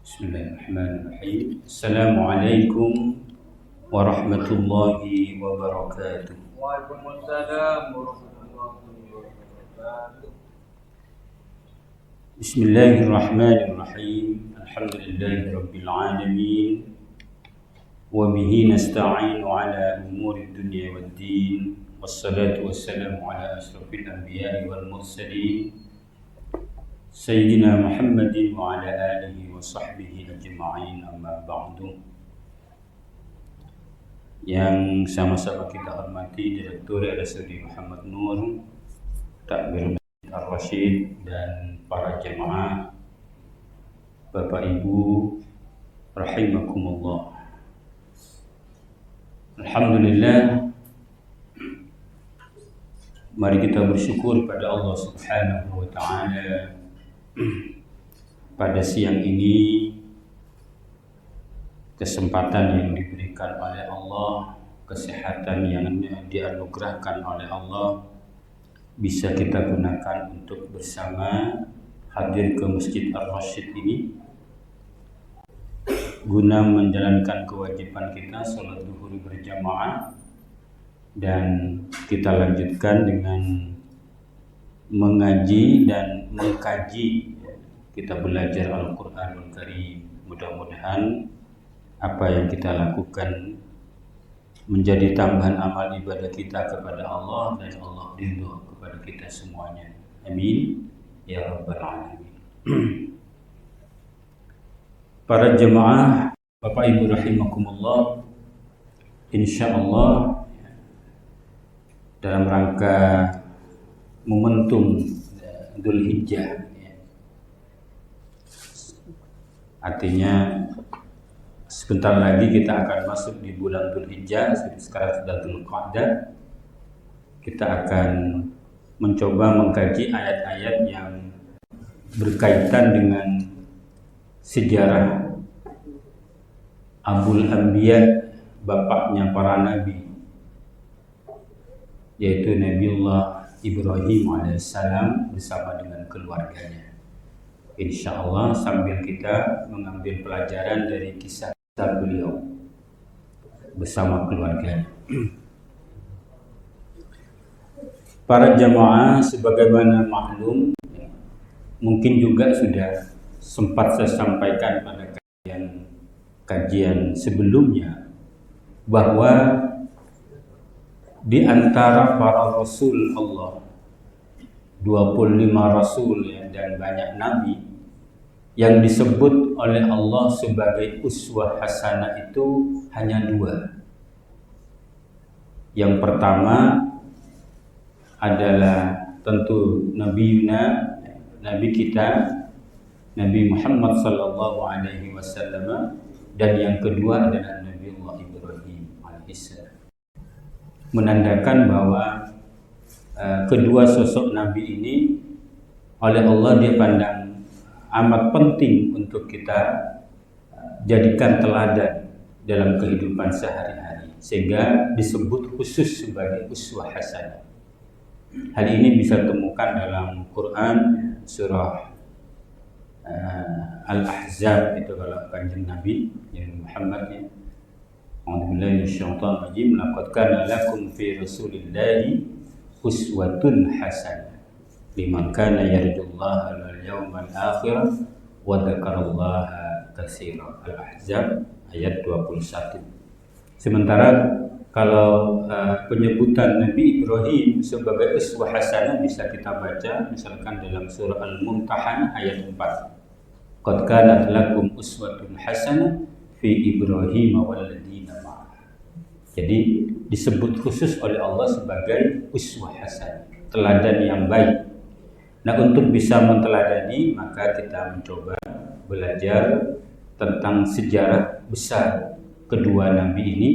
Bismillahirrahmanirrahim. Assalamualaikum warahmatullahi wabarakatuh. Waalaikumsalam warahmatullahi wabarakatuh. Bismillahirrahmanirrahim. Alhamdulillahi rabbil alamin. Wa bihi nasta'inu ala umuri dunya waddin. Wassalatu wassalamu ala asrafil anbiya'i wal mursalin. Sayyidina Muhammadin wa ala alihi wa sahbihi ajma'in, amma ba'du. Yang sama-sama kita hormati Direktur RSUD Muhammad Nur, Takmir Masjid Ar-Rasyid, dan para jemaah, Bapak Ibu rahimakumullah. Alhamdulillah, mari kita bersyukur pada Allah Subhanahu wa taala pada siang ini, kesempatan yang diberikan oleh Allah, kesehatan yang dianugerahkan oleh Allah, bisa kita gunakan untuk bersama hadir ke Masjid Ar-Rasyid ini guna menjalankan kewajiban kita salat zuhur berjamaah, dan kita lanjutkan dengan mengaji dan mengkaji. Kita belajar Al-Quranul Karim. Mudah-mudahan apa yang kita lakukan menjadi tambahan amal ibadah kita kepada Allah, dan Allah ridho kepada kita semuanya. Amin ya rabbal alamin. Para jemaah, Bapak Ibu rahimakumullah, insyaallah dalam rangka momentum Dzulhijjah, artinya sebentar lagi kita akan masuk di bulan Dzulhijjah. Sekarang sudah Dzulqa'dah. Kita akan mencoba mengkaji ayat-ayat yang berkaitan dengan sejarah Abul Anbiya, bapaknya para nabi, yaitu Nabiullah Ibrahim alaihissalam bersama dengan keluarganya. Insya Allah sambil kita mengambil pelajaran dari kisah beliau bersama keluarganya. Para jamaah, sebagaimana maklum, mungkin juga sudah sempat saya sampaikan pada kajian sebelumnya, bahwa di antara para rasul Allah, 25 rasul dan banyak nabi, yang disebut oleh Allah sebagai uswah hasanah itu hanya 2. Yang pertama adalah tentu Nabi kita, Nabi Muhammad sallallahu alaihi wasallam, dan yang kedua adalah Nabiullah Ibrahim alaihissalam. Menandakan bahwa kedua sosok Nabi ini oleh Allah dipandang amat penting untuk kita jadikan teladan dalam kehidupan sehari-hari, sehingga disebut khusus sebagai uswah hasanah. Hal ini bisa temukan dalam Quran surah Al-Ahzab, itu kalau kanjeng Nabi yang Muhammad ya. A'udzubillahi minasyaitonir rajim. Laqad kana lakum fi Rasulillahi uswatun hasanah liman kana yarjullaha wal yawmal akhir wa dzakarallaha katsiran. Al-Ahzab ayat 21. Sementara kalau penyebutan Nabi Ibrahim sebagai uswah hasanah bisa kita baca misalkan dalam surah Al-Mumtahanah ayat 4. Qad kanat lakum uswatun hasanah fi Ibrahim walladzina ma'ah. Jadi disebut khusus oleh Allah sebagai uswah hasanah, teladan yang baik. Nah, untuk bisa menteladani, maka kita mencoba belajar tentang sejarah besar kedua nabi ini,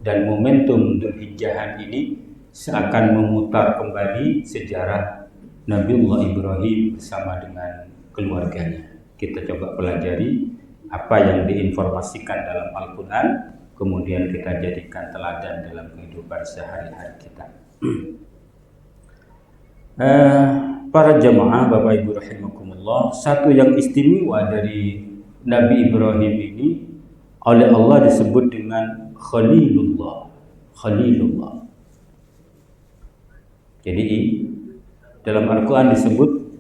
dan momentum Dzulhijjah ini seakan memutar kembali sejarah Nabiullah Ibrahim bersama dengan keluarganya. Kita coba pelajari apa yang diinformasikan dalam Al-Quran, kemudian kita jadikan teladan dalam kehidupan sehari-hari kita. Para jemaah Bapak Ibu rahimakumullah, satu yang istimewa dari Nabi Ibrahim ini oleh Allah disebut dengan Khalilullah. Khalilullah. Jadi dalam Al-Quran disebut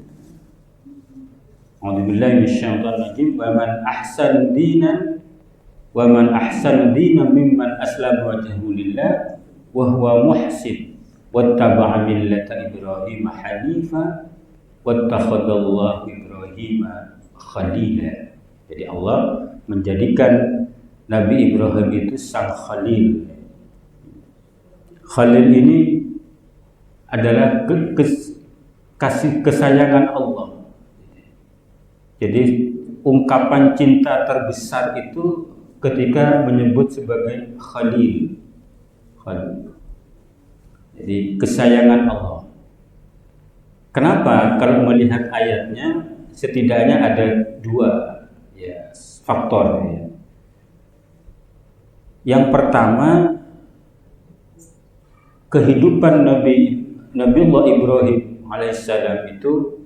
A'udzubillahi minasyaitonir rajim wa man ahsanu dinan mimman aslama wajhahu lillah wa huwa muhsin wattaba'a millata Ibrahim hanifa wattakhadallahu Ibrahim khalila. Jadi Allah menjadikan Nabi Ibrahim itu sang Khalil. Khalil ini adalah kasih kesayangan Allah. Jadi ungkapan cinta terbesar itu ketika menyebut sebagai Khalil. Khalil. Jadi kesayangan Allah. Kenapa? Kalau melihat ayatnya setidaknya ada dua faktor. Yang pertama, kehidupan Nabiullah Ibrahim alaihissalam itu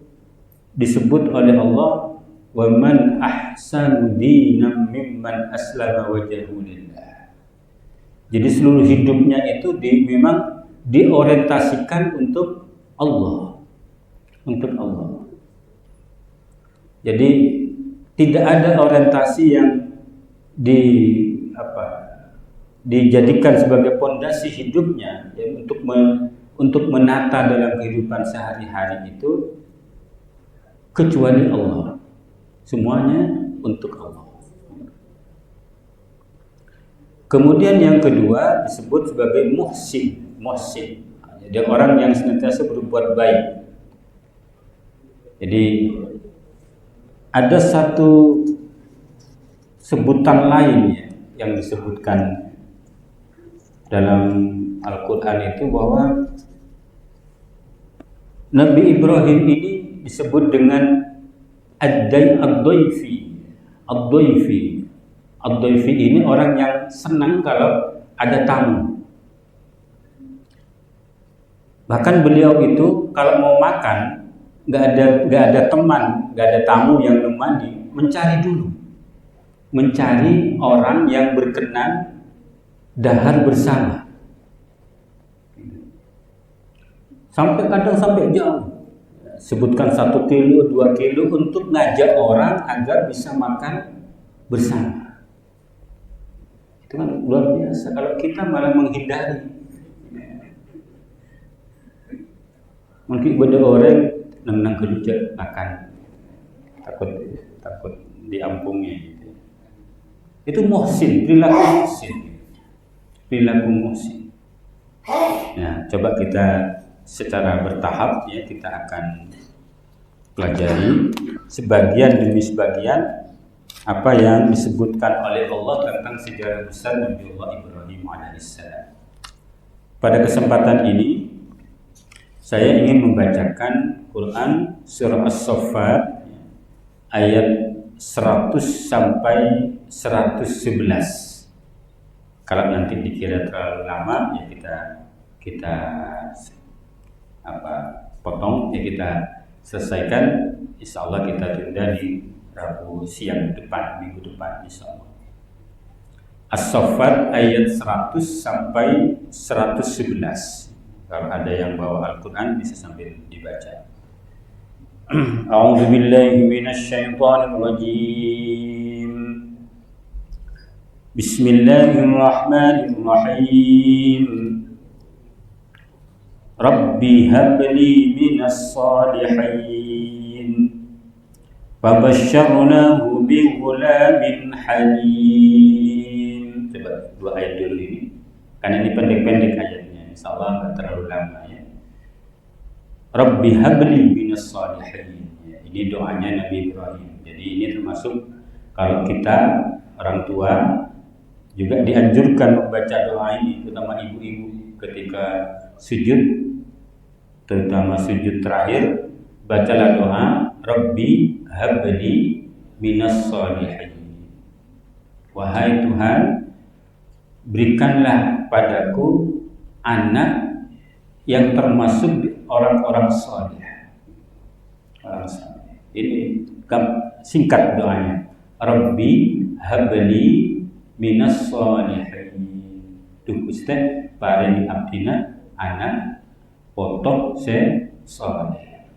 disebut oleh Allah wa man ahsanu dinan mimman aslama wajhahu lillah. Jadi seluruh hidupnya itu memang diorientasikan untuk Allah. Untuk Allah. Jadi tidak ada orientasi yang dijadikan sebagai pondasi hidupnya ya, untuk menata dalam kehidupan sehari-hari itu kecuali Allah. Semuanya untuk Allah. Kemudian yang kedua disebut sebagai muhsin. Jadi orang yang senantiasa berbuat baik. Jadi ada satu sebutan lain ya, yang disebutkan dalam Al-Quran itu bahwa Nabi Ibrahim ini disebut dengan Ad-Dayfi. Ad-Dayfi ini orang yang senang kalau ada tamu. Bahkan beliau itu kalau mau makan nggak ada teman, nggak ada tamu yang nemani, mencari orang yang berkenan dahar bersama. Kadang sampai jauh, sebutkan 1 kilo, 2 kilo untuk ngajak orang agar bisa makan bersama. Itu kan luar biasa. Kalau kita malah menghindari, mungkin ada orang nang kerja makan takut diampuni gitu. Itu muhsin, perilaku muhsin. Nah, coba kita secara bertahap ya kita akan pelajari sebagian demi sebagian apa yang disebutkan oleh Allah tentang sejarah besar Nabiullah Ibrahim alaihissalam. Pada kesempatan ini saya ingin membacakan Quran surah As-Saffat ayat 100 sampai 111. Kalau nanti dikira terlalu lama ya kita potong ya kita selesaikan. Insya Allah kita tunda di Rabu siang depan, minggu depan insya Allah. As-Saffat ayat 100 sampai 111. Kalau ada yang bawa Al-Quran bisa sambil dibaca. A'udzu billahi minasyaitonir rajim. Bismillahirrahmanirrahim. Rabbi habli minas salihin. Fabasyarnahu bighulamin halim. Coba 2 ayat dulu ini. Karena ini pendek-pendek ayatnya. Insyaallah enggak terlalu lama ya. Rabbi habli minas salihin. Ya, ini doanya Nabi Ibrahim. Jadi ini termasuk kalau kita orang tua juga dianjurkan membaca doa ini, terutama ibu-ibu ketika sujud, terutama sujud terakhir, bacalah doa Rabbi habli minas salihin. Wahai Tuhan, berikanlah padaku anak yang termasuk orang-orang saleh. Ini singkat doanya. Rabbi habli minas sholihin. Duh Gusti paring abdina anak potok se soleh.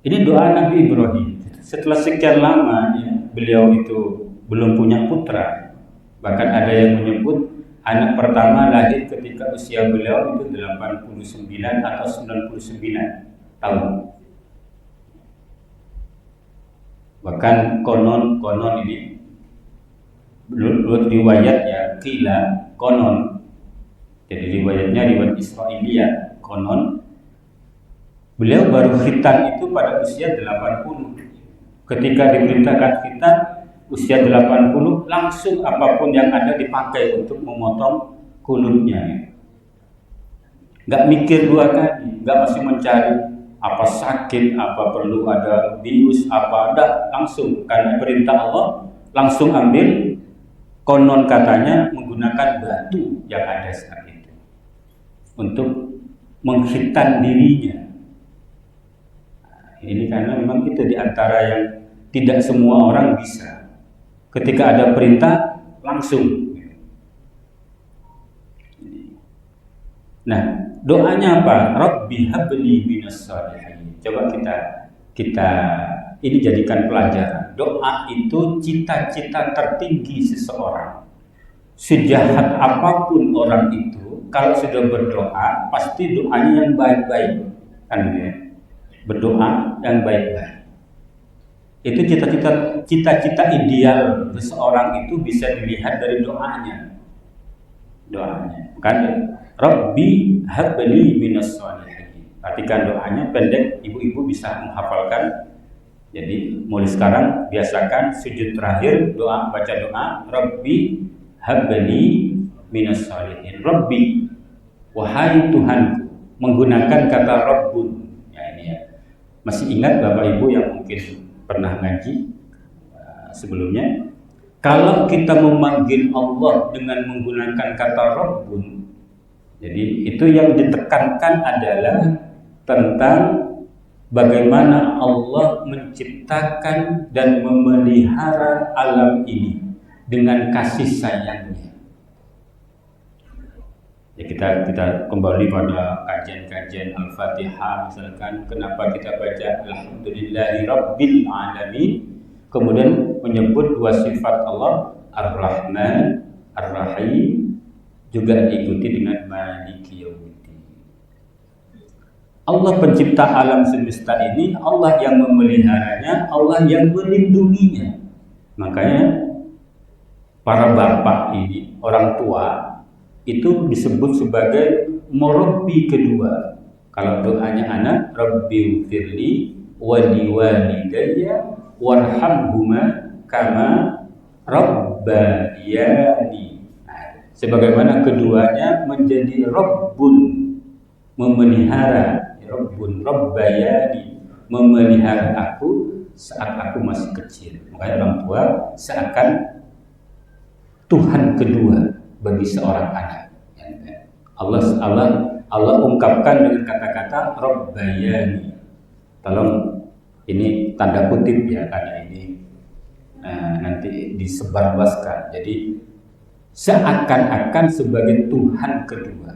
Ini doa Nabi Ibrahim. Setelah sekian lama beliau itu belum punya putra. Bahkan ada yang menyebut anak pertama lahir ketika usia beliau itu 89 atau 99 tahun. Bahkan konon ini menurut riwayat ya, kila konon. Jadi riwayatnya riwayat Israiliyah, konon beliau baru khitan itu pada usia 80. Ketika diperintahkan khitan usia 80, langsung apapun yang ada dipakai untuk memotong kulitnya. Nggak mikir dua kali, nggak masih mencari apa sakit, apa perlu ada bius, apa ada, langsung karena perintah Allah langsung ambil. Konon katanya menggunakan batu yang ada saat itu untuk menghitan dirinya. Ini karena memang itu diantara yang tidak semua orang bisa. Ketika ada perintah langsung. Nah, doanya apa? Rabbi habli minas sholihin. Coba kita ini jadikan pelajaran. Doa itu cita-cita tertinggi seseorang. Sejahat apapun orang itu, kalau sudah berdoa, pasti doanya yang baik-baik. Kan gitu ya? Berdoa yang baik-baik. Itu cita-cita ideal seseorang itu bisa dilihat dari doanya. Kan? Rabbi habli minas sholihin. Perhatikan doanya pendek, ibu-ibu bisa menghafalkan. Jadi mulai sekarang biasakan sujud terakhir baca doa Rabbi habli minas sholihin. Rabbi, wahai Tuhanku, menggunakan kata Rabbun. Ya ini ya. Masih ingat Bapak Ibu yang mungkin pernah ngaji sebelumnya? Kalau kita memanggil Allah dengan menggunakan kata Rabbun, jadi itu yang ditekankan adalah tentang bagaimana Allah menciptakan dan memelihara alam ini dengan kasih sayangnya. Ya, kita kembali pada kajian-kajian Al-Fatihah misalkan, kenapa kita baca Alhamdulillahi Rabbil Alamin, kemudian menyebut dua sifat Allah, Ar-Rahman, Ar-Rahim, juga diikuti dengan Maliki Yaumiddin. Allah pencipta alam semesta ini, Allah yang memeliharanya, Allah yang melindunginya. Makanya para bapak ini, orang tua, itu disebut sebagai murabbi kedua. Kalau doanya anak, Rabbi firli wali walidayya warhamhuma kama rabbayani. Nah, sebagaimana keduanya menjadi Rabbun, memelihara, Rabbun rabbayani, memelihara aku saat aku masih kecil. Makanya orang tua seakan Tuhan kedua bagi seorang anak. Allah ungkapkan dengan kata-kata Rabbayani. Tolong ini tanda kutip ya, karena ini nanti disebarluaskan. Jadi seakan-akan sebagai Tuhan kedua,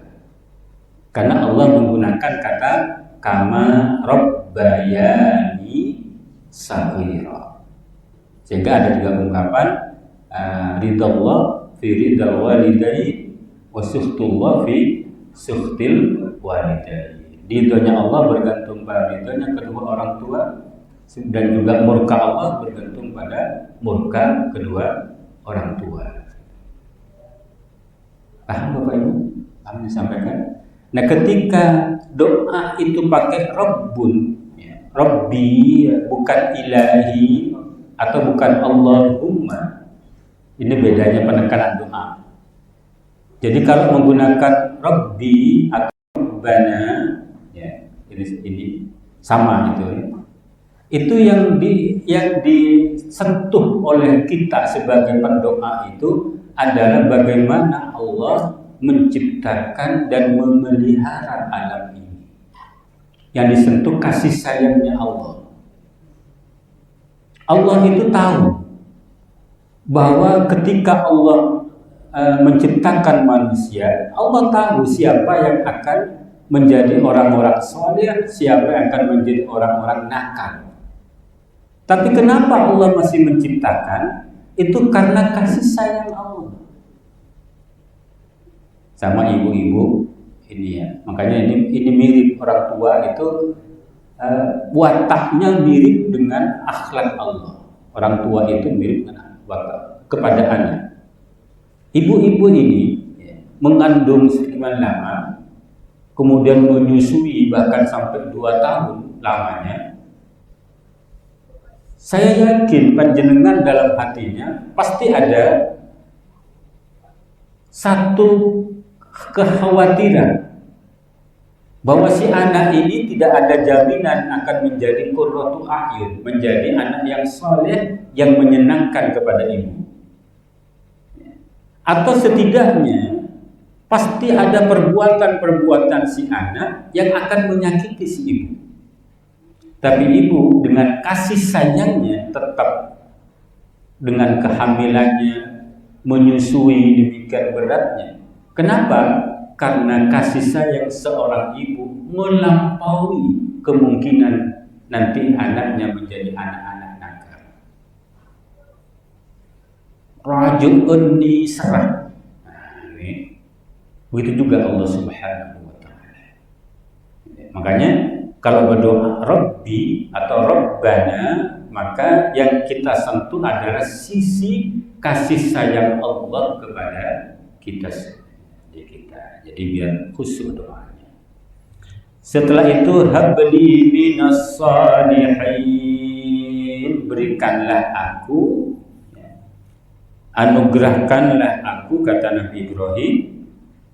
karena Allah menggunakan kata kama Rabbayani saghira. Sehingga ada juga ungkapan ridallah fi ridal walidayni wa sukhtullah fi sukhtil walidayni. Ridhonya Allah bergantung pada ridhonya kedua orang tua, dan juga murka Allah bergantung pada murka kedua orang tua. Paham Bapak Ibu? Paham disampaikan? Nah, ketika doa itu pakai Rabbun, ya, Rabbi, bukan ilahi atau bukan Allahumma, ini bedanya penekanan doa. Jadi kalau menggunakan Rabbi atau Rabbana, ya, ini sama itu. Ya. Itu yang disentuh oleh kita sebagai pendoa itu adalah bagaimana Allah menciptakan dan memelihara alam ini. Yang disentuh kasih sayangnya Allah. Allah itu tahu bahwa ketika Allah menciptakan manusia, Allah tahu siapa yang akan menjadi orang-orang soleh, siapa yang akan menjadi orang-orang nakal. Tapi kenapa Allah masih menciptakan? Itu karena kasih sayang Allah. Sama ibu-ibu ini ya, makanya ini mirip orang tua itu, wataknya mirip dengan akhlak Allah. Orang tua itu mirip dengan watak kepada anak. Ibu-ibu ini mengandung sekian lama, kemudian menyusui bahkan sampai 2 tahun lamanya. Saya yakin panjenengan dalam hatinya pasti ada satu kekhawatiran bahwa si anak ini tidak ada jaminan akan menjadi qurratu a'yun, menjadi anak yang soleh yang menyenangkan kepada ibu. Atau setidaknya pasti ada perbuatan-perbuatan si anak yang akan menyakiti si ibu. Tapi ibu dengan kasih sayangnya tetap dengan kehamilannya menyusui demikian beratnya. Kenapa? Karena kasih sayang seorang ibu melampaui kemungkinan nanti anaknya menjadi anak-anak nakal. Rajulun serah. Ini begitu juga Allah Subhanahu wa taala. Makanya kalau berdoa Rabbi atau Rabbana, maka yang kita sentuh adalah sisi kasih sayang Allah kepada kita. Jadi biar khusyuk doanya. Setelah itu habli minas salihin, berikanlah aku, anugerahkanlah aku, kata Nabi Ibrahim,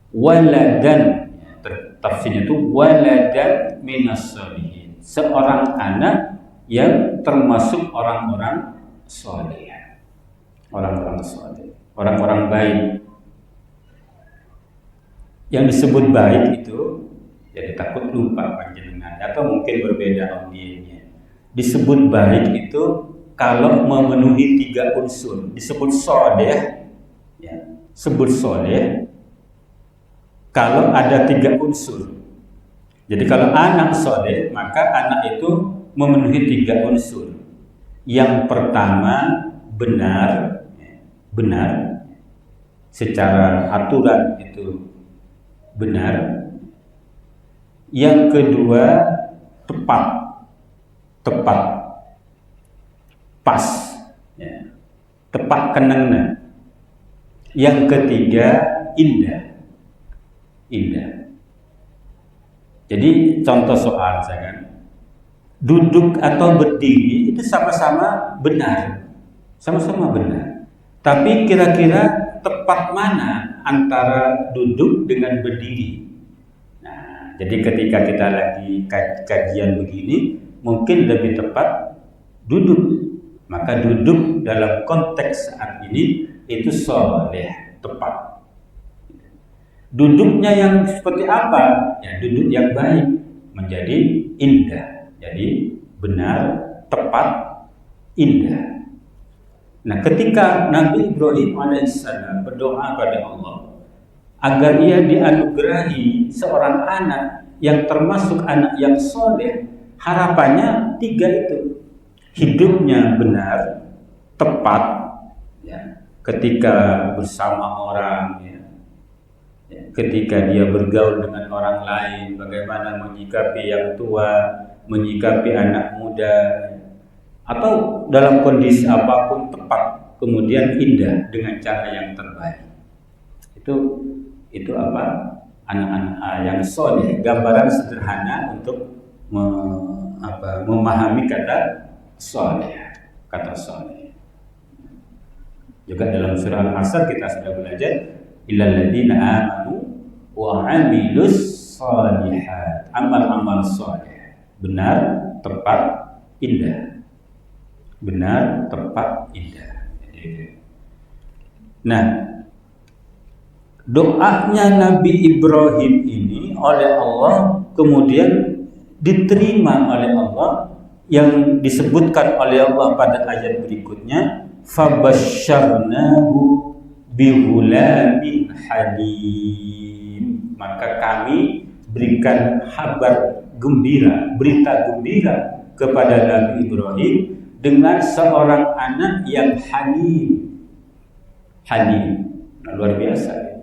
waladan, tafsirnya itu waladan minas salihin, seorang anak yang termasuk orang-orang saleh, orang-orang saleh, orang-orang baik. Yang disebut baik itu, jadi takut lupa panjenengan atau mungkin berbeda audiennya. Disebut baik itu kalau memenuhi 3 unsur. Disebut soleh, ya, sebut soleh kalau ada 3 unsur. Jadi kalau anak soleh, maka anak itu memenuhi 3 unsur. Yang pertama benar, benar secara aturan itu benar. Yang kedua tepat, pas, ya, tepat kenengna. Yang ketiga indah. Jadi contoh soal misalkan duduk atau berdiri itu sama-sama benar, tapi kira-kira tepat mana antara duduk dengan berdiri. Nah, jadi ketika kita lagi kajian begini, mungkin lebih tepat duduk. Maka duduk dalam konteks saat ini itu soleh, tepat. Duduknya yang seperti apa? Ya, duduk yang baik menjadi indah. Jadi benar, tepat, indah. Nah, ketika Nabi Ibrahim alaihissalam berdoa pada Allah agar ia dianugerahi seorang anak yang termasuk anak yang soleh, harapannya 3 itu. Hidupnya benar, tepat, ya, ketika bersama orang, ya, ketika dia bergaul dengan orang lain, bagaimana menyikapi yang tua, menyikapi anak muda, atau dalam kondisi apapun tepat, kemudian indah dengan cara yang terbaik. Itu apa? Anak-anak yang soleh, gambaran sederhana untuk memahami kata soleh, Juga dalam surah Al-Asr kita sudah belajar illal ladzina amanu wa amilus shalihat, amal-amal soleh, benar, tepat, indah. Benar, tepat, indah. Nah, doanya Nabi Ibrahim ini oleh Allah kemudian diterima oleh Allah, yang disebutkan oleh Allah pada ayat berikutnya, fabasyarnahu bihulamin halim. Maka kami berikan kabar gembira, berita gembira kepada Nabi Ibrahim dengan seorang anak yang halim. Halim, luar biasa.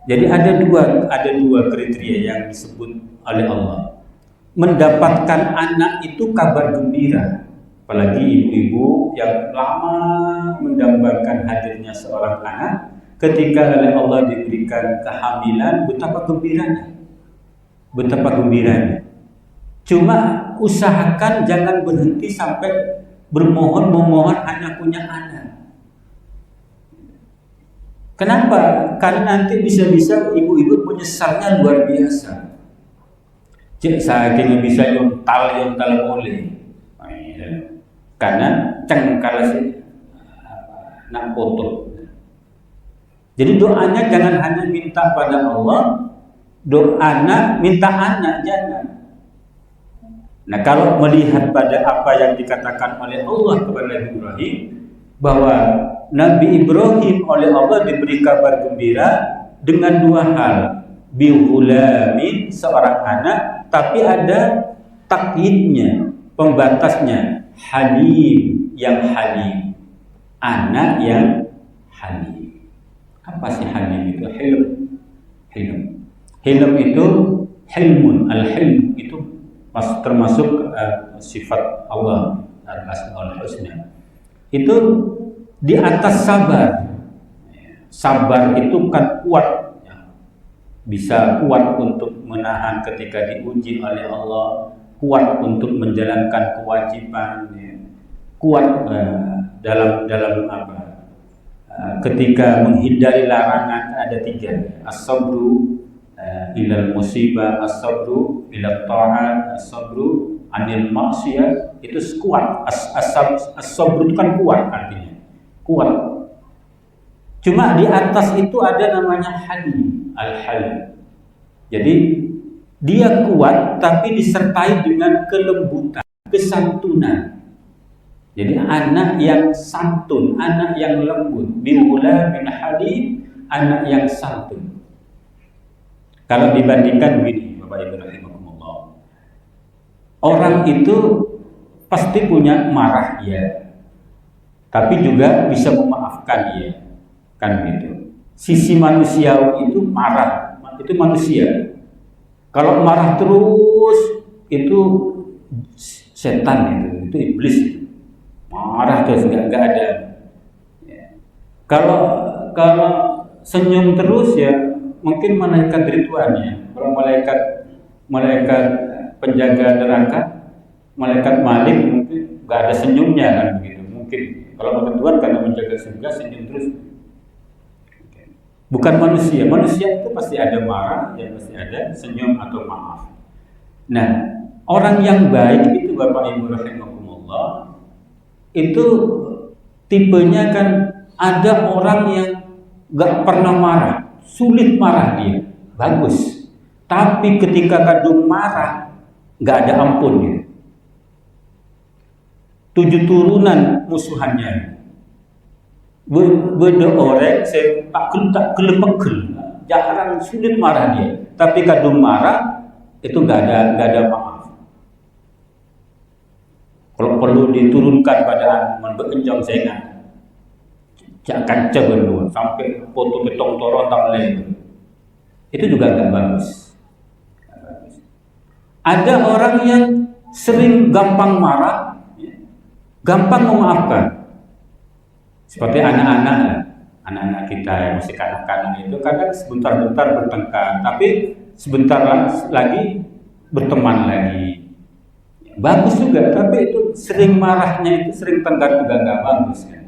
Jadi ada dua kriteria yang disebut oleh Allah. Mendapatkan anak itu kabar gembira. Apalagi ibu-ibu yang lama mendambakan hadirnya seorang anak, ketika oleh Allah diberikan kehamilan, betapa gembiranya. Betapa gembiranya. Cuma usahakan jangan berhenti sampai memohon hanya punya anak. Kenapa? Karena nanti bisa-bisa ibu-ibu penyesalnya luar biasa. Cik saking bisa yontal boleh. Karena cengkal sih nak foto. Jadi doanya jangan hanya minta pada Allah, minta anak jangan. Nah, kalau melihat pada apa yang dikatakan oleh Allah kepada Nabi Ibrahim, bahwa Nabi Ibrahim oleh Allah diberi kabar gembira dengan dua hal, bihulamin, seorang anak, tapi ada takyidnya, pembatasnya, halim, yang halim, anak yang halim. Apa sih halim itu? Hilm itu hilmun, al-hilm itu termasuk sifat Allah al-asmaul husna. Itu di atas sabar. Sabar itu kan kuat, bisa kuat untuk menahan ketika diuji oleh Allah, kuat untuk menjalankan kewajiban, kuat dalam apa? Ketika menghindari larangan ada tiga, as-sabru ilal musibah, as-sabru ila ta'at, as-sabru anil maksiyah. Itu kuat. As-sabru itu kan kuat artinya. Kuat. Cuma di atas itu ada namanya halim, al-halim. Jadi dia kuat tapi disertai dengan kelembutan, kesantunan. Jadi anak yang santun, anak yang lembut, biula bin halim, anak yang santun. Kalau dibandingkan begini, Bapak Ibu rahimakumullah, orang itu pasti punya marah ya, tapi juga bisa memaafkan ya, kan gitu. Sisi manusiawi itu marah, itu manusia. Kalau marah terus itu setan, itu iblis. Marah terus nggak ada. Ya. Kalau senyum terus ya mungkin malaikat Ridwan ya. Kalau malaikat penjaga neraka, malaikat Malik mungkin nggak ada senyumnya kan begitu. Mungkin kalau Ridwan karena menjaga surga senyum terus. Bukan manusia. Manusia itu pasti ada marah, ya pasti ada senyum atau maaf. Nah, orang yang baik itu Bapak Ibu rahimakumullah, itu tipenya kan ada orang yang gak pernah marah, sulit marah dia, bagus. Tapi ketika kadung marah, gak ada ampun dia. 7 turunan musuhannya. Beda orang saya tak kelepegel, jarang sulit marah dia. Tapi kadung marah itu gak ada maaf. Kalau perlu diturunkan pada menbekenjong saya jangan cebur sampai foto betong toron tak lain. Itu juga gak bagus. Ada orang yang sering gampang marah, gampang memaafkan. Seperti anak-anak kita yang masih kanak-kanak itu kadang sebentar-bentar bertengkar, tapi sebentar lagi berteman lagi. Bagus juga, tapi itu sering marahnya itu sering tengkar juga nggak bagus kan.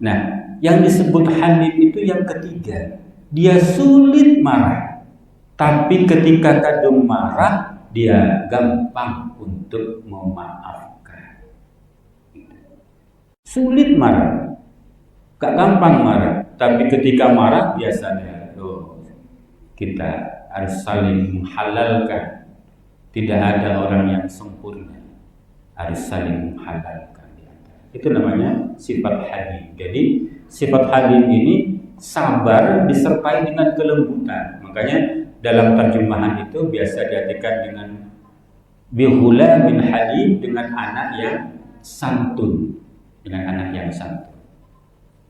Nah, yang disebut halim itu yang ketiga, dia sulit marah, tapi ketika kadung marah dia gampang untuk memaafkan. Sulit marah, gak gampang marah, tapi ketika marah biasanya kita harus saling menghalalkan. Tidak ada orang yang sempurna, harus saling menghalalkan di antara. Itu namanya sifat halim. Jadi sifat halim ini sabar disertai dengan kelembutan. Makanya dalam terjemahan itu biasa diartikan dengan bihula min halim, dengan anak yang santun, dengan anak yang santun.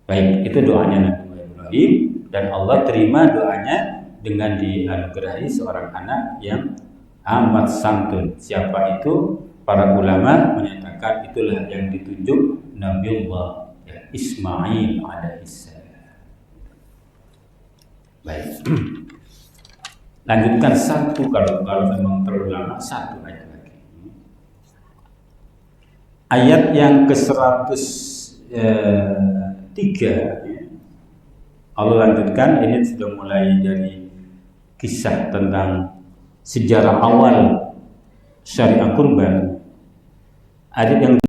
Baik, itu doanya Nabi Ibrahim, dan Allah terima doanya dengan dianugerahi seorang anak yang amat santun. Siapa itu? Para ulama menyatakan itulah yang ditunjuk Nabiullah Ismail alaihissalam. Baik. Lanjutkan satu, kalau memang terlalu lama, satu ayat lagi. Ayat yang ke-103 Allah lanjutkan. Ini sudah mulai dari kisah tentang sejarah awal syariah kurban. Ayat yang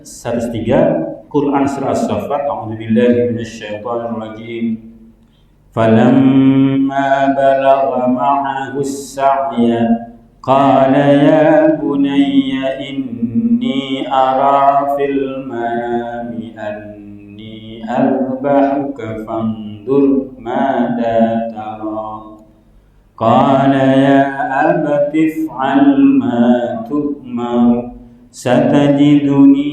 103 Quran surah As-Saffat. A'udzubillahi minasyaitonir rajim. Falamma balagha ma'ahu as-sa'ya qala ya bunayya inni ara fil manami anni adbahuka fandur madza tara. Qala ya abati if'al ma tu'mar satajiduni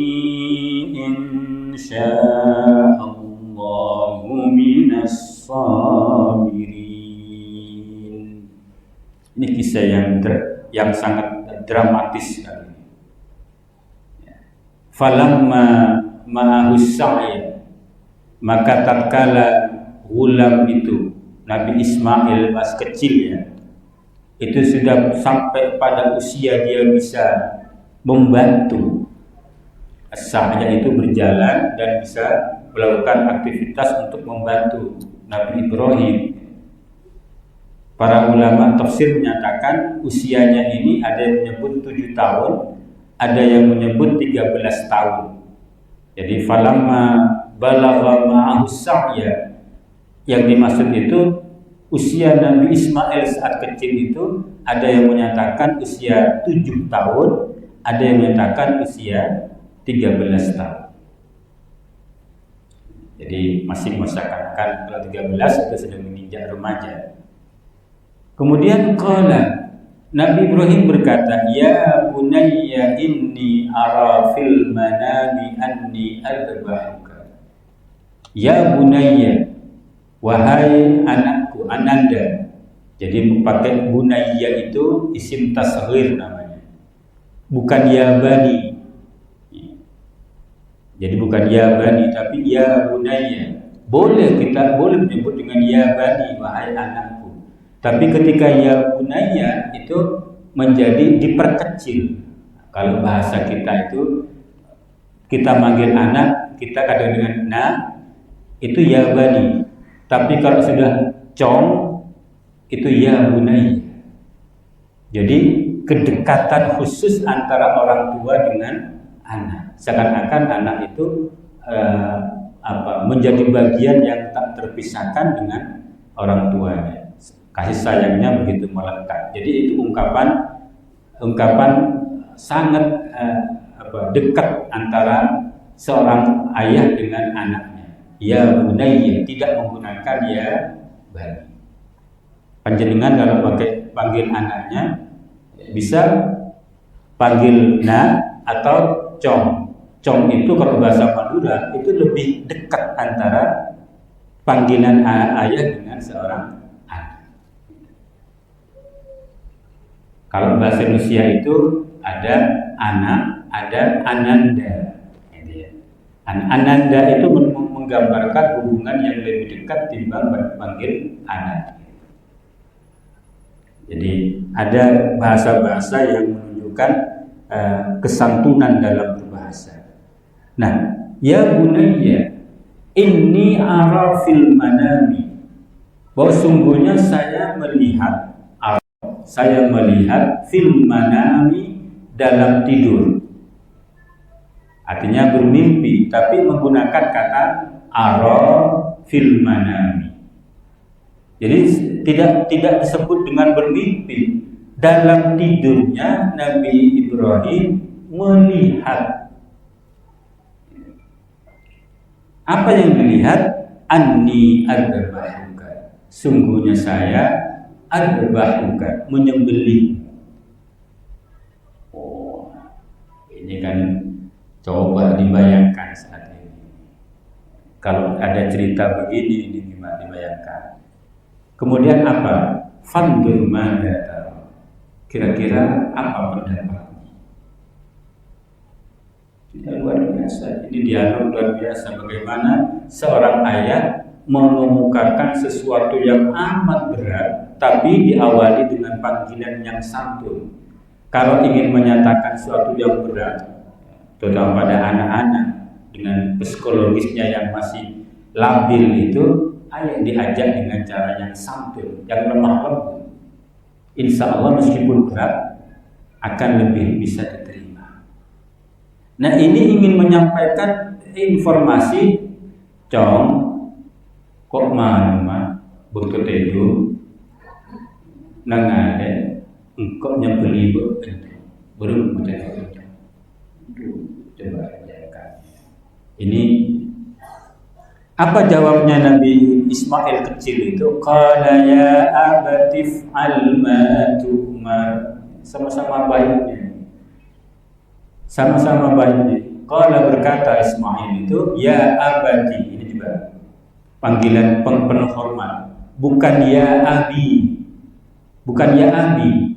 insya'allahu minas sabirin. Ini kisah yang sangat dramatis sekali. Falamma ma'ahus sa'ya, maka tatkala gulam itu, Nabi Ismail masih kecil ya, itu sudah sampai pada usia dia bisa membantu. As-sa'ya itu berjalan dan bisa melakukan aktivitas untuk membantu Nabi Ibrahim. Para ulama tafsir menyatakan usianya ini ada yang menyebut 7 tahun, ada yang menyebut 13 tahun. Jadi falamma balagha ma'ahus sa'ya, yang dimaksud itu usia Nabi Ismail saat kecil itu ada yang menyatakan usia 7 tahun, ada yang menyatakan usia 13 tahun. Jadi masih masyarakat kalau 13 itu sudah menginjak remaja. Kemudian qala, Nabi Ibrahim berkata, ya bunayya inni ara fil manami anni adbahuka. Ya bunayya, wahai anakku, ananda. Jadi pakai bunayya itu isim tasghir namanya, bukan ya bani. Jadi bukan ya bani, tapi ya bunayya. Kita boleh menyebut dengan ya bani, wahai anakku. Tapi ketika ya bunayya itu menjadi diperkecil. Kalau bahasa kita itu, kita manggil anak, kita kadang dengan na, itu ya bani. Tapi kalau sudah cong, itu ya bunayya. Jadi kedekatan khusus antara orang tua dengan anak, seakan-akan anak itu menjadi bagian yang tak terpisahkan dengan orang tuanya. Kasih sayangnya begitu melekat. Jadi itu ungkapan sangat dekat antara seorang ayah dengan anaknya. Ya bunayya, tidak menggunakan ya bani. Panjenengan kalau pakai panggil anaknya bisa panggil na atau cong. Cong itu kalau bahasa Madura itu lebih dekat antara panggilan ayah dengan seorang anak. Kalau bahasa Indonesia itu ada anak, ada ananda. Ananda itu menggambarkan hubungan yang lebih dekat timbang panggil anak. Jadi ada bahasa-bahasa yang menunjukkan kesantunan dalam berbahasa. Nah, ya bunayya inni ara fil manami, bahwa sungguhnya saya melihat fil manami, dalam tidur. Artinya bermimpi, tapi menggunakan kata ara fil manami. Jadi tidak disebut dengan bermimpi. dalam tidurnya Nabi Ibrahim melihat. Apa yang dilihat? Anni adbahuka, sungguhnya saya adbahuka, menyembelih. Oh, ini kan coba dibayangkan saat ini. Kalau ada cerita begini, ini gimana dibayangkan. Kemudian apa? Fandur mada, kira-kira apa pendapatnya? Tidak, luar biasa. Ini dialog luar biasa. Bagaimana seorang ayah mengemukakan sesuatu yang amat berat, tapi diawali dengan panggilan yang santun. Kalau ingin menyatakan sesuatu yang berat, terutama pada anak-anak dengan psikologisnya yang masih labil itu, ayah diajak dengan cara yang santun, yang lemah lembut. Insya Allah meskipun berat akan lebih bisa diterima. Nah, ini ingin menyampaikan informasi, cong, kok mana betul itu, nangade, engkau nyembeli belum betul. Coba bayangkan. Ini apa jawabnya Nabi Ismail kecil itu? Qala ya abatif alma tu'mar. Sama-sama baiknya. Sama-sama baiknya. Qala berkata Ismail itu, ya abati. Ini juga panggilan penuh hormat. Bukan ya abi. Bukan ya abi.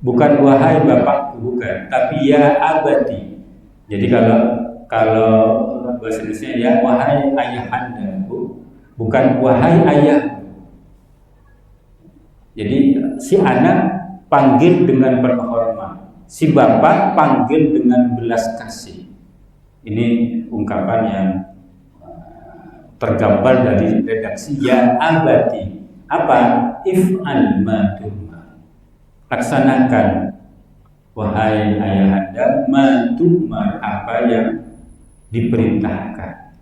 Bukan wahai bapakku, bukan. Tapi ya abati. Jadi kalau bahasa Indonesia ya wahai ayahandaku, bukan wahai ayah. Jadi si anak panggil dengan penuh hormat, si bapak panggil dengan belas kasih. Ini ungkapan yang tergambar dari redaksi ya abati. Apa? If'al ma tu'mar. Laksanakan wahai ayahanda ma tu'mar, apa yang diperintahkan.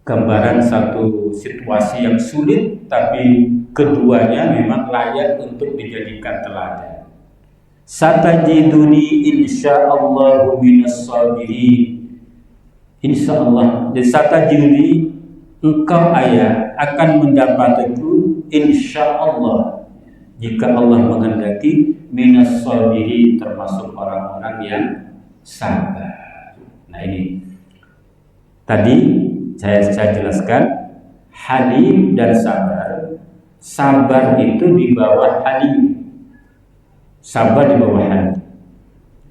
Gambaran satu situasi yang sulit, tapi keduanya memang layak untuk dijadikan teladan. Satajiduni insyaallahu minas sabirin. Insyaallah, jadi satajiduni, engkau ayah akan mendapatku insyaallah, jika Allah menghendaki, minas sabirin, termasuk orang-orang yang sabar. Nah, ini tadi saya jelaskan halim dan sabar. Sabar itu di bawah halim. Sabar di bawah halim.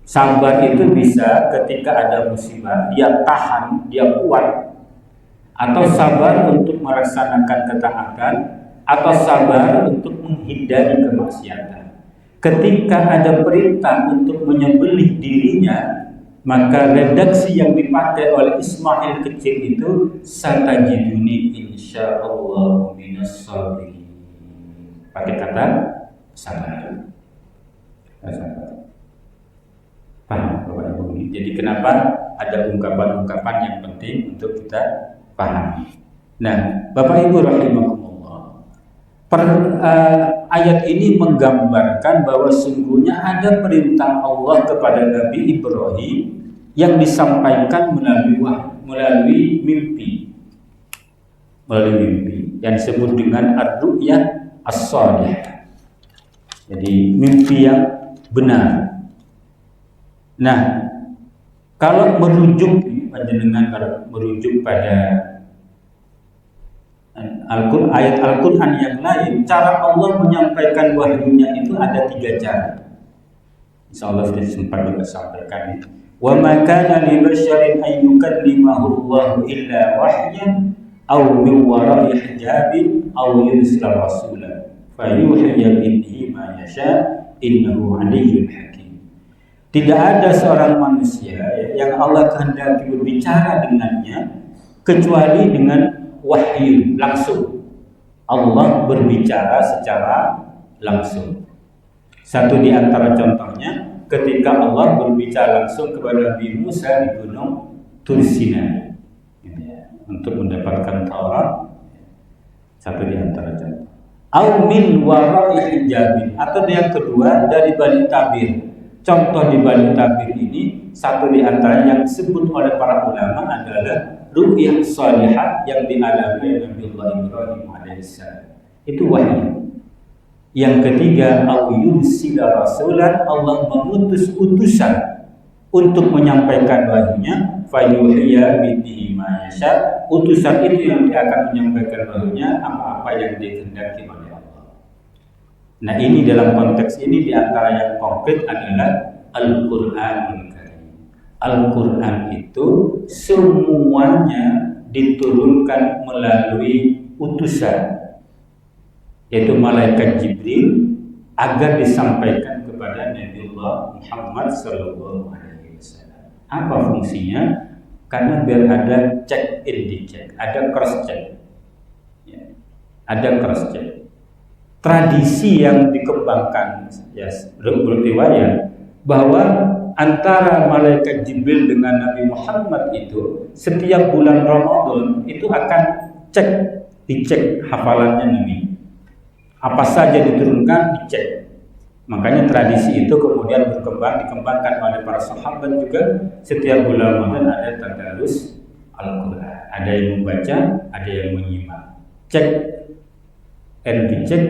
Sabar itu bisa ketika ada musibah dia tahan, dia kuat, atau sabar untuk melaksanakan ketaatan, atau sabar untuk menghindari kemaksiatan. Ketika ada perintah untuk menyembelih dirinya, maka redaksi yang dipakai oleh Ismail kecil itu satajiduni insyaallah minas sabirin. Pakai kata sabar. Paham Bapak Ibu? Jadi kenapa ada ungkapan-ungkapan yang penting untuk kita pahami. Nah, Bapak Ibu rahimakumullah, ayat ini menggambarkan bahwa sungguhnya ada perintah Allah kepada Nabi Ibrahim yang disampaikan melalui mimpi. Melalui mimpi yang disebut dengan ar-ru'yah as-salihah. Jadi mimpi yang benar. Nah, kalau merujuk pada ayat Al-Quran yang lain, cara Allah menyampaikan wahyunya itu ada 3 cara. Insyaallah sudah sempat juga sampaikan. Wa ma kana li basyarin an yukallimahu Allahu illa wahyan aw min wara'i hijabin aw yursila rasulan fayuhya bihi ma yasha innahu 'aliyyun hakim. Tidak ada seorang manusia yang Allah kehendaki berbicara dengannya kecuali dengan wahyu langsung. Allah berbicara secara langsung. Satu di antara contohnya ketika Allah berbicara langsung kepada Nabi Musa di Gunung Tur Sinai untuk mendapatkan Taurat. Satu di antara contoh. Au min wara'i hijabin, atau yang kedua dari balik tabir. Contoh di balik tabir ini, satu di antara yang disebut oleh para ulama adalah ru'yah salihah yang dialami Nabiullah Ibrahim alaihissalam. Itu wahyu. Yang ketiga, au yursila rasulan, Allah mengutus utusan untuk menyampaikan wahyunya, fayuhiya bihi ma yasha. Utusan itu yang akan menyampaikan wahyunya apa-apa yang dikehendaki oleh Allah. Nah, ini dalam konteks ini di antara yang konkret adalah Al-Qur'anul Karim. Al-Qur'an itu semuanya diturunkan melalui utusan, yaitu malaikat Jibril, agar disampaikan kepada Nabiullah Muhammad sallallahu alaihi wasallam. Apa fungsinya? Karena biar ada check in dicek, ada cross check. Ya, ada cross check. Tradisi yang dikembangkan ya berriwayat bahwa antara malaikat Jibril dengan Nabi Muhammad itu setiap bulan Ramadan itu akan dicek hafalannya Nabi. Apa saja diturunkan dicek. Makanya tradisi itu kemudian dikembangkan oleh para sahabat juga. Setiap bulan Ramadan ada tadarus Al-Quran. Ada yang membaca, ada yang menyimak. Cek and dicek,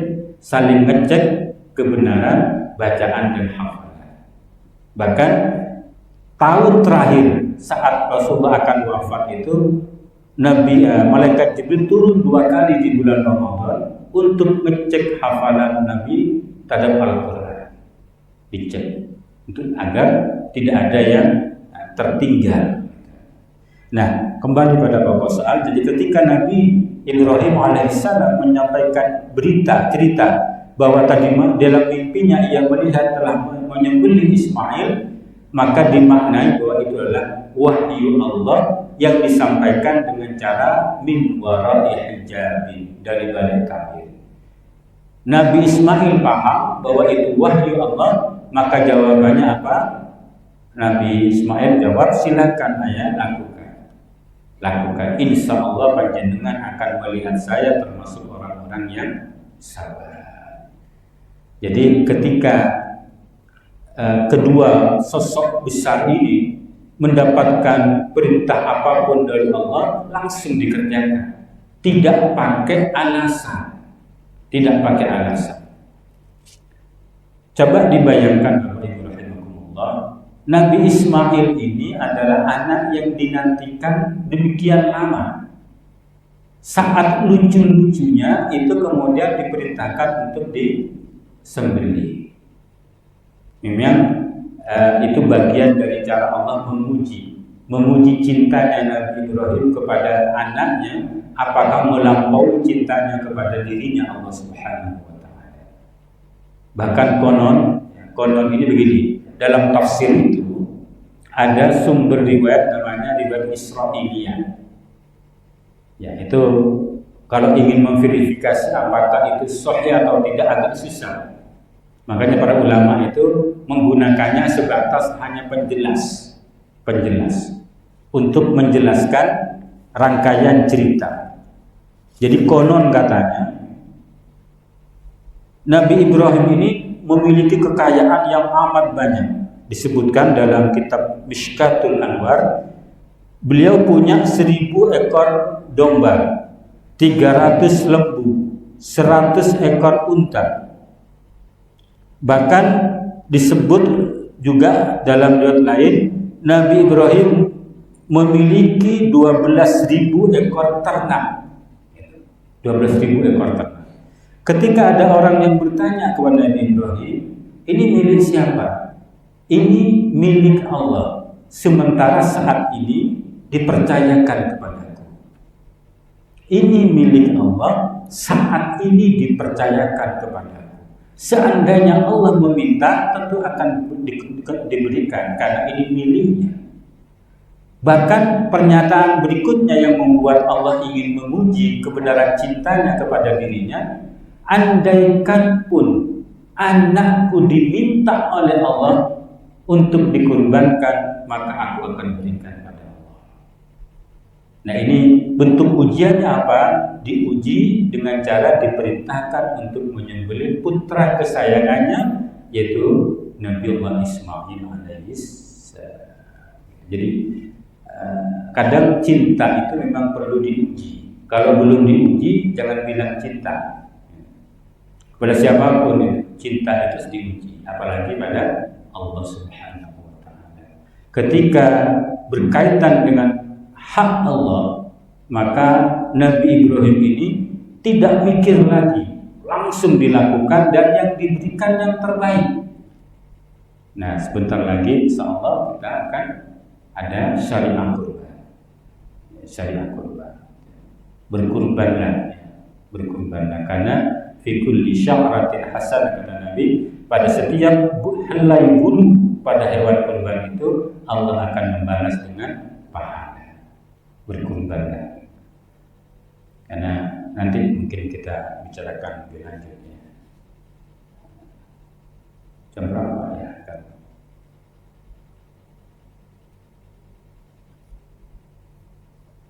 saling ngecek kebenaran bacaan dan hafalan. Bahkan tahun terakhir saat Rasulullah akan wafat itu, malaikat Jibril turun 2 kali di bulan Ramadan untuk ngecek hafalan Nabi terhadap Al-Quran, dicek untuk agar tidak ada yang tertinggal. Nah, kembali pada pokok soal. Jadi ketika Nabi Ibrahim alaihissalam menyampaikan cerita bahwa tadi dalam mimpinya ia melihat telah menyembelih Ismail, maka dimaknai bahwa itu adalah wahyu Allah yang disampaikan dengan cara min wara'i hijabin, dari balik tabir. Nabi Ismail paham bahwa itu wahyu Allah, maka jawabannya apa? Nabi Ismail jawab, silakan ayah, lakukan. Insya Allah panjenengan akan melihat saya termasuk orang-orang yang sabar. Jadi ketika kedua sosok besar ini mendapatkan perintah apapun dari Allah, langsung dikerjakan, tidak pakai alasan. Coba dibayangkan Bapak Ibu rahimakumullah, Nabi Ismail ini adalah anak yang dinantikan demikian lama. Saat lucu-lucunya itu kemudian diperintahkan untuk disembelih. Memang itu bagian dari cara Allah memuji cintanya Nabi Ibrahim kepada anaknya, apakah melampaui cintanya kepada dirinya Allah Subhanahu wa taala. Bahkan konon ini begini, dalam tafsir itu ada sumber riwayat namanya riwayat Israiliyah. Ya, itu kalau ingin memverifikasi apakah itu sahih atau tidak agak susah. Makanya para ulama itu menggunakannya sebatas hanya penjelas untuk menjelaskan rangkaian cerita. Jadi konon katanya Nabi Ibrahim ini memiliki kekayaan yang amat banyak. Disebutkan dalam kitab Mishkatul Anwar, beliau punya 1000 ekor domba, 300 lembu, 100 ekor unta. Bahkan disebut juga dalam riwayat lain, Nabi Ibrahim memiliki 12.000 ekor ternak. 12.000 ekor ternak. Ketika ada orang yang bertanya kepada Nabi Ibrahim, ini milik siapa? Ini milik Allah. Sementara saat ini dipercayakan kepadaku. Ini milik Allah, saat ini dipercayakan kepadaku. Seandainya Allah meminta, tentu akan diberikan karena ini miliknya. Bahkan pernyataan berikutnya yang membuat Allah ingin memuji kebenaran cintanya kepada dirinya, andaikan pun anakku diminta oleh Allah untuk dikurbankan, maka aku akan berikan pada Allah. Nah, ini bentuk ujiannya apa? Diuji dengan cara diperintahkan untuk menyembelih putra kesayangannya, yaitu Nabiullah Ismail alaihissalam. Jadi kadang cinta itu memang perlu diuji. Kalau belum diuji, jangan bilang cinta. Pada siapapun itu, cinta itu harus diuji, apalagi pada Allah Subhanahu wa taala. Ketika berkaitan dengan hak Allah, maka Nabi Ibrahim ini tidak mikir lagi, langsung dilakukan dan yang diberikan yang terbaik. Nah, sebentar lagi insyaallah kita akan ada syariah kurban. Syariah kurban. Berkurbanlah karena fi kulli sya'ratin hasanah, kata Nabi, pada setiap helai bulu pada hewan kurban itu Allah akan membalas dengan pahala. Berkurbanlah. Karena nanti mungkin kita bicarakan lebih lanjut ya. Jam berapa ya?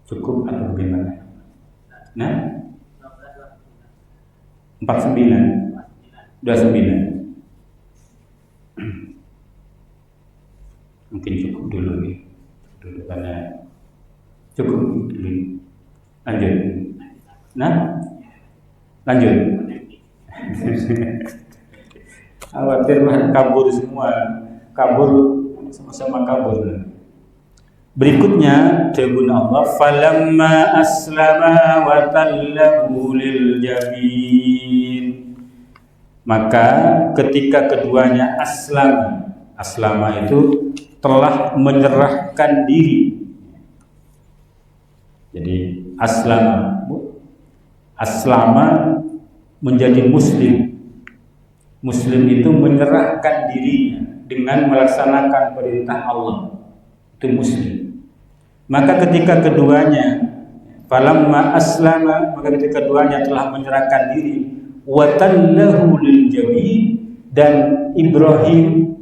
Cukup atau bagaimana? Nah, 49 29 mungkin cukup dulu nih, karena cukup dulu. Lanjut. Nah, lanjut. Khawatir kabur semua, kabur sama-sama kabur. Berikutnya firman Allah, falamma aslama wa tallahu lil jabin. Maka ketika keduanya aslama itu telah menyerahkan diri. Jadi aslama menjadi muslim. Muslim itu menyerahkan dirinya dengan melaksanakan perintah Allah. Itu muslim. Maka ketika keduanya falamma aslama, maka ketika keduanya telah menyerahkan diri, wa tallahu lil jabin, dan Ibrahim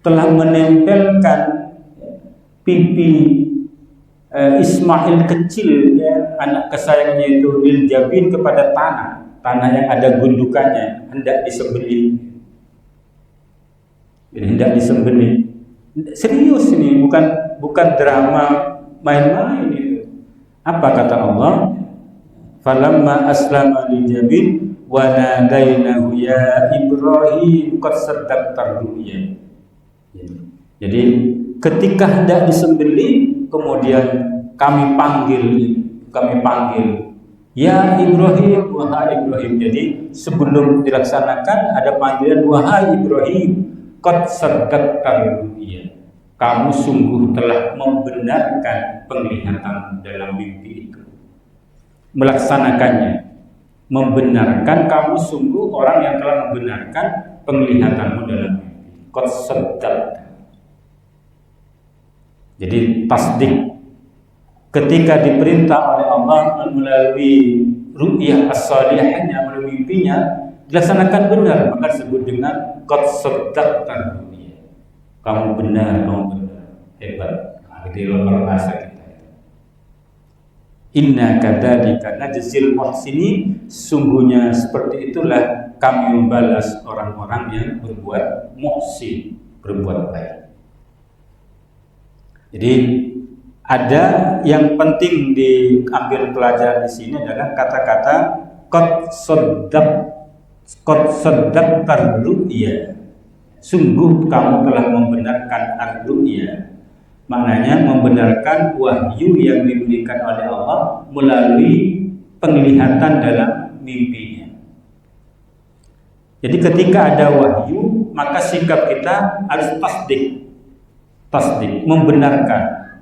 telah menempelkan pipi Ismail kecil, ya, anak kesayangannya itu, lil jabin, kepada tanah yang ada gundukannya, hendak disembelih. Hendak disembelih. Serius ini, bukan drama main-main itu. Apa kata Allah? Falamma aslama li jabin wa nadainahu ya Ibrahim qad saddaqta ru'ya. Jadi ketika hendak disembelih, kemudian kami panggil ya Ibrahim, wahai Ibrahim. Jadi sebelum dilaksanakan ada panggilan, wahai Ibrahim, qad saddaqta ru'ya. Kamu sungguh telah membenarkan penglihatan dalam mimpi itu. Melaksanakannya, membenarkan, kamu sungguh orang yang telah membenarkan penglihatanmu dalam mimpi. Qad saddaqta. Jadi tasdik, ketika diperintah oleh Allah melalui ru'yah as-salihahnya, melalui mimpinya, dilaksanakan benar, maka disebut dengan qad saddaqta. Kamu benar, hebat. Di luar bahasa kita. Inna kadzalika najzil muhsinin, sungguhnya seperti itulah kami membalas orang-orang yang berbuat muhsin, berbuat baik. Jadi ada yang penting diambil pelajaran di sini adalah kata-kata qad saddaqta ru'ya. Sungguh kamu telah membenarkan ar-ru'ya. Maknanya membenarkan wahyu yang diberikan oleh Allah melalui penglihatan dalam mimpinya. Jadi ketika ada wahyu, maka sikap kita harus tasdik, membenarkan.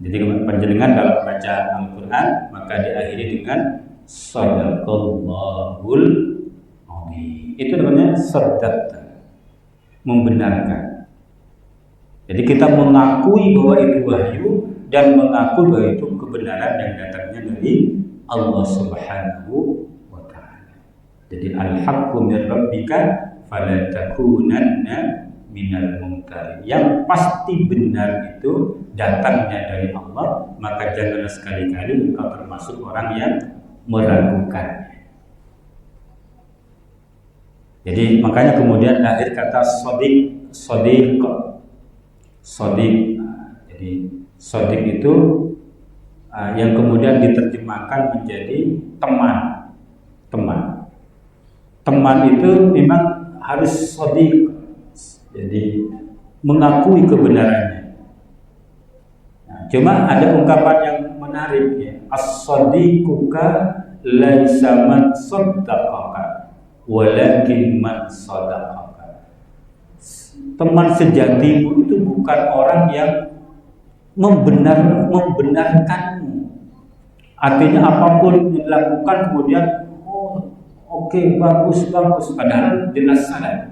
Jadi panjenengan dalam baca Al-Quran, maka diakhiri dengan shadaqallahul azim. Itu namanya saddaqta, membenarkan. Jadi kita mengakui bahwa itu wahyu dan mengakui bahwa itu kebenaran yang datangnya dari Allah Subhanahu wa taala. Jadi al-haqqu min rabbika fala takunanna minal mumtarin. Yang pasti benar itu datangnya dari Allah, maka janganlah sekali-kali engkau termasuk orang yang meragukan. Jadi makanya kemudian lahir kata sodik. Jadi sodik itu yang kemudian diterjemahkan menjadi teman. Teman itu memang harus sodik, jadi mengakui kebenarannya. Nah, cuma ada ungkapan yang menarik ya, as-sadiquka laisa man saddaqaka walakin man sadaqaka. Teman sejatimu itu bukan orang yang membenarkanmu. Artinya apapun dilakukan kemudian oke, bagus, padahal jelas salah.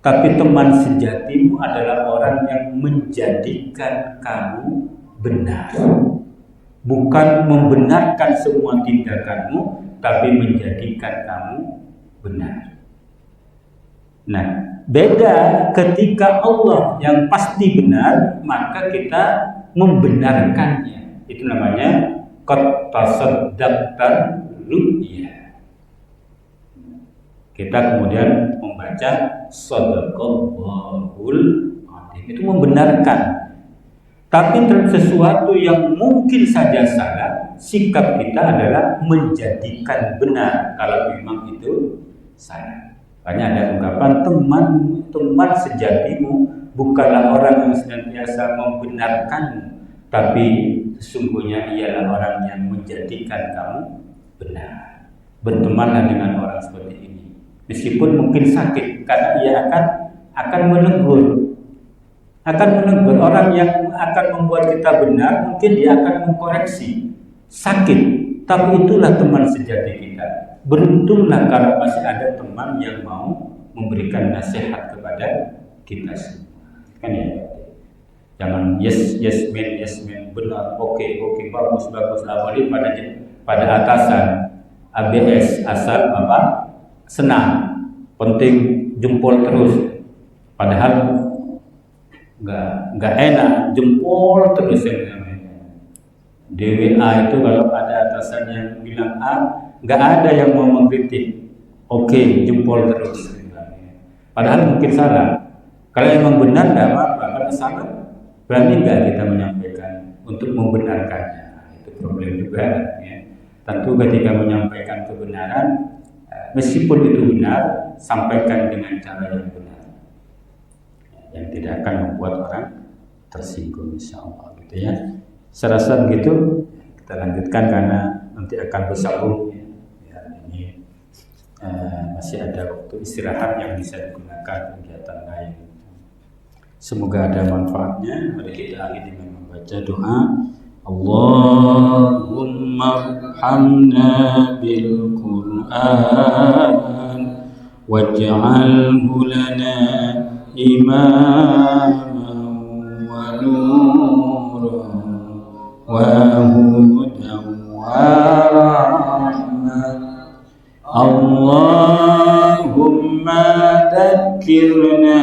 Tapi teman sejatimu adalah orang yang menjadikan kamu benar. Bukan membenarkan semua tindakanmu, tapi menjadikan kamu benar. Nah, beda ketika Allah yang pasti benar, maka kita membenarkannya. Itu namanya qad tasaddaqta ru'ya. Kita kemudian membaca shadaqallahul adzim, itu membenarkan. Tapi sesuatu yang mungkin saja salah, sikap kita adalah menjadikan benar kalau memang itu salah. Makanya ada ungkapan teman sejatimu bukanlah orang yang senantiasa membenarkanmu, tapi sesungguhnya ialah orang yang menjadikan kamu benar. Bertemanlah dengan orang seperti ini. Meskipun mungkin sakit, karena ia akan menegur. Orang yang akan membuat kita benar, mungkin dia akan mengkoreksi. Sakit, tapi itulah teman sejati kita. Beruntunglah kalau masih ada teman yang mau memberikan nasihat kepada kita semua. Kan ya? Jangan yes man, benar, oke, bagus, awali pada atasan ABS, asal apa? Senang, penting jempol terus, padahal nggak enak jempol terus yang namanya. DWA itu kalau ada atasan yang bilang A, nggak ada yang mau mengkritik, oke, jempol terus. Padahal mungkin salah. Kalau emang benar nggak apa-apa, kalau salah berani nggak kita menyampaikan untuk membenarkannya? Itu problem juga. Ya. Tentu ketika menyampaikan kebenaran, meskipun itu benar, sampaikan dengan cara yang benar, yang tidak akan membuat orang tersinggung, insyaallah, gitu ya. Saya rasa begitu. Kita lanjutkan karena nanti akan bersambung. Ya, ini masih ada waktu istirahat yang bisa digunakan kegiatan lain. Semoga ada manfaatnya. Mari kita akhiri dengan membaca doa. Allahumma arhamna bil Qur'an waj'alhu lana imaman wa nuran wa hudan wa rahmah. Allahumma dhakkirna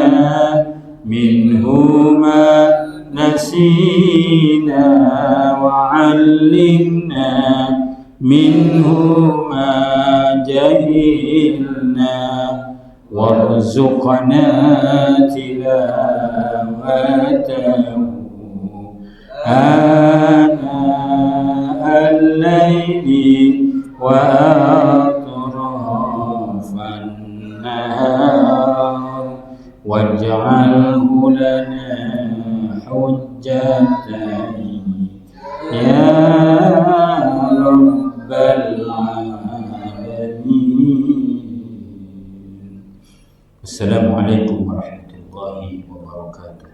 minhu ma nasina wa 'allimna minhu ma jahilna warzuqna tilawatahu ana al-layli wa atrafan nahar waj'alhu lana hujjatan ya rabbal alamin. Assalamualaikum warahmatullahi wabarakatuh.